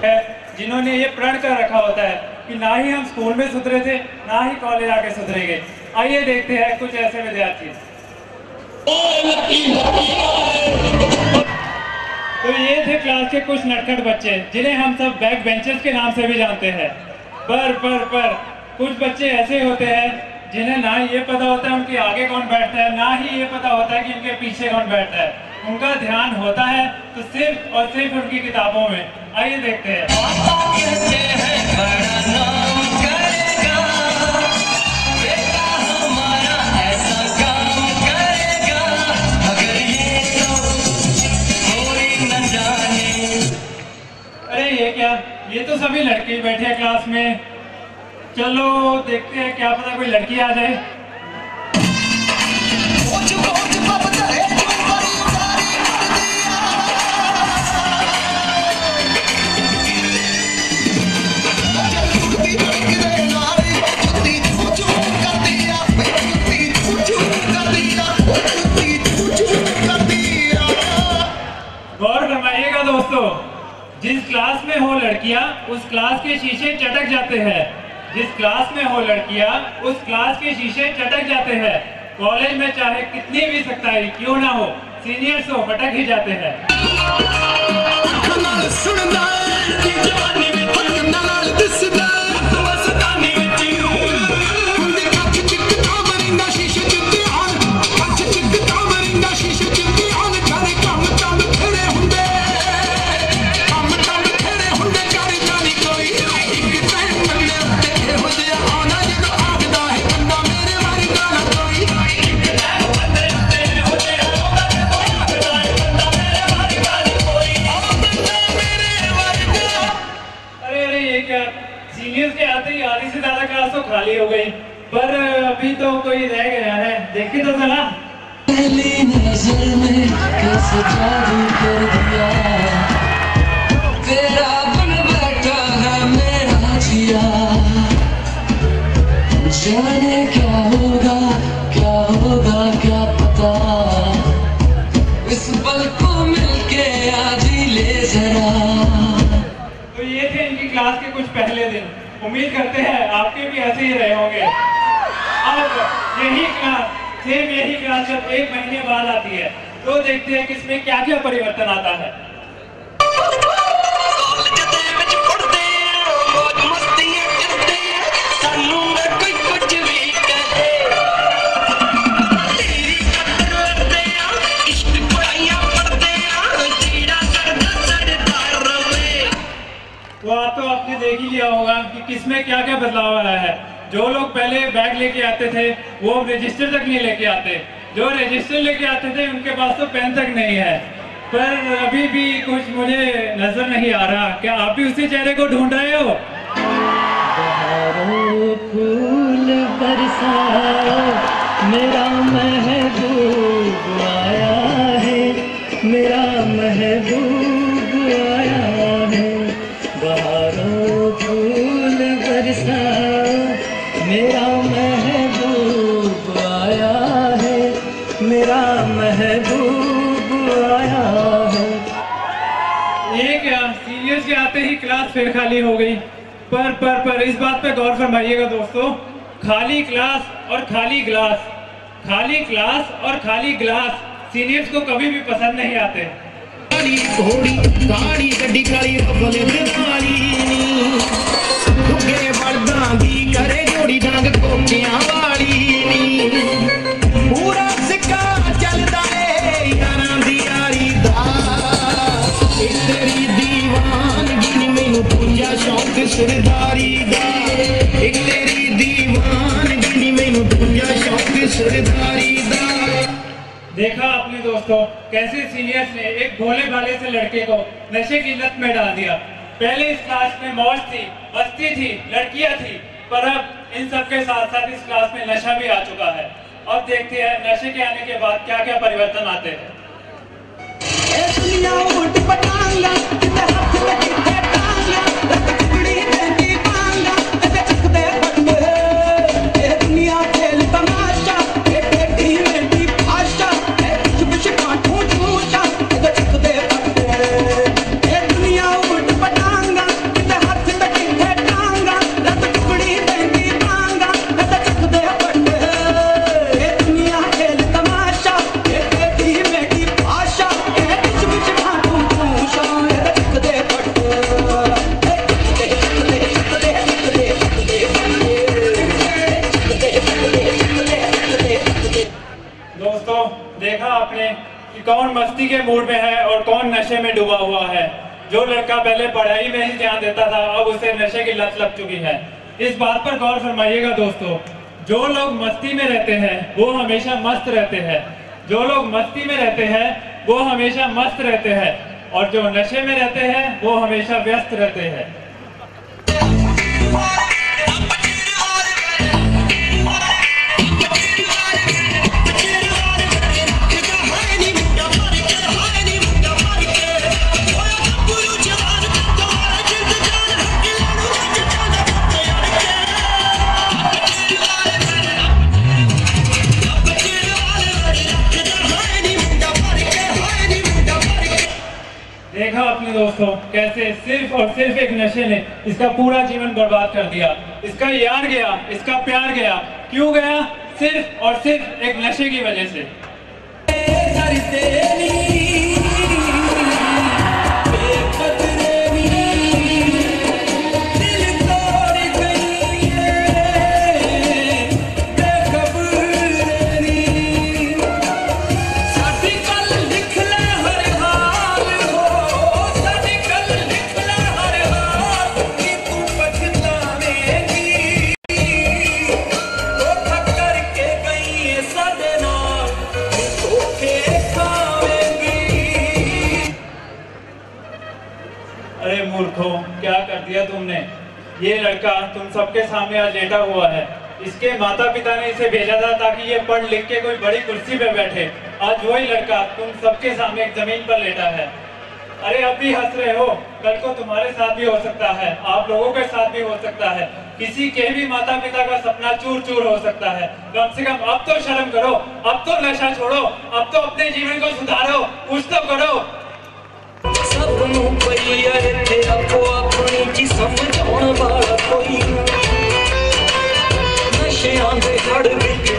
है जिन्होंने ये प्रण कर रखा होता है कि ना ही हम स्कूल में सुधरे थे, ना ही कॉलेज आके सुधरेंगे। आइए देखते हैं कुछ ऐसे विद्यार्थी। तो ये थे क्लास के कुछ नटखट बच्चे जिन्हें हम सब बैक बेंचर्स के नाम से भी जानते हैं। पर कुछ बच्चे ऐसे होते हैं जिन्हें ना ये पता होता है उनके आगे कौन बैठता है, ना ही ये पता होता है कि इनके पीछे कौन बैठता है। उनका ध्यान होता है तो सिर्फ और सिर्फ उनकी किताबों में। आइए देखते हैं। अरे ये क्या, ये तो सभी लड़के बैठे हैं क्लास में। चलो देखते हैं, क्या पता कोई लड़की आ जाए। गौर फरमाइएगा दोस्तों, जिस क्लास में हो लड़कियां उस क्लास के शीशे चटक जाते हैं। जिस क्लास में हो लड़कियां उस क्लास के शीशे चटक जाते हैं। कॉलेज में चाहे कितनी भी सख्ताई क्यों ना हो, सीनियर्स तो फटक ही जाते हैं। सीनियर्स के आते ही आधी से ज्यादा क्लास तो खाली हो गई, पर अभी तो कोई रह गया है। देखे तो चला। पहली नजर में कैसे जादू कर दिया, तेरा बन बैठा है मेरा जिया। जाने क्या होगा क्या पता, इस पल को मिलके आज ही ले जरा। तो ये थे इनकी क्लास के कुछ पहले दिन। उम्मीद करते हैं आपके भी ऐसे ही रहे होंगे। अब यही क्लास जब 1 महीने बाद आती है तो देखते हैं कि इसमें क्या क्या परिवर्तन आता है। तो आप तो आपने देख ही लिया होगा कि किसमें क्या क्या बदलाव आया है। जो लोग पहले बैग लेके आते थे वो अब रजिस्टर तक नहीं लेके आते। जो रजिस्टर लेके आते थे उनके पास तो पेन तक नहीं है। पर अभी भी कुछ मुझे नजर नहीं आ रहा। क्या आप भी उसी चेहरे को ढूंढ रहे हो? बहारों फूल बरसा मेरा महबूब आया है, मेरा महबूब आया है। बहारों फूल बरसा मेरा महबूब आया है, मेरा महबूब आया है। ये क्या, सीनियर्स के आते ही क्लास फिर खाली हो गई। पर इस बात पे गौर फरमाइएगा दोस्तों, खाली क्लास और खाली ग्लास, खाली क्लास और खाली ग्लास सीनियर्स को कभी भी पसंद नहीं आते। घोड़ी गाड़ी गड्डी काली बोले दिवाली नी दुगे बड़दा दी करे जोड़ी डांग कोकियां वाली नी। पूरा सिक्का चलदा ए यारां दी यारी दा, तेरी दीवानगी नी मैनू पूजा शौक सरदारी दा। एक तेरी दीवानगी नी मैनू पूजा शौक सरदारी दा। देखा आपने दोस्तों कैसे सीनियर्स ने एक भोले भाले से लड़के को नशे की लत में डाल दिया। पहले इस क्लास में मौज थी, मस्ती थी, लड़कियां थी, पर अब इन सब के साथ साथ इस क्लास में नशा भी आ चुका है। अब देखते हैं नशे के आने के बाद क्या क्या परिवर्तन आते हैं। दुनिया उठ पटांगा जो लड़का पहले पढ़ाई में ही ध्यान देता था अब उसे नशे की लत लग चुकी है। इस बात पर गौर फरमाइएगा दोस्तों, जो लोग मस्ती में रहते हैं वो हमेशा मस्त रहते हैं, जो लोग मस्ती में रहते हैं वो हमेशा मस्त रहते हैं, और जो नशे में रहते हैं वो हमेशा व्यस्त रहते हैं। देखा अपने दोस्तों कैसे सिर्फ और सिर्फ एक नशे ने इसका पूरा जीवन बर्बाद कर दिया। इसका यार गया, इसका प्यार गया, क्यों गया? सिर्फ और सिर्फ एक नशे की वजह से। अरे मूर्खों, क्या कर दिया तुमने? ये लड़का तुम सबके सामने आज लेटा हुआ है। इसके माता पिता ने इसे भेजा था ताकि ये पढ़ लिख के कोई बड़ी कुर्सी पे बैठे। आज वही लड़का तुम सबके सामने एक जमीन पर लेटा है। अरे अब भी हंस रहे हो, कल को तुम्हारे साथ भी हो सकता है, आप लोगों के साथ भी हो सकता है, किसी के भी माता पिता का सपना चूर चूर हो सकता है। कम से कम अब तो शर्म करो, अब तो नशा छोड़ो, अब तो अपने जीवन को सुधारो, कुछ तो करो। सबनू पई है आपो अपनी जी समझाउण वाला कोई नशियां दे हड़ विच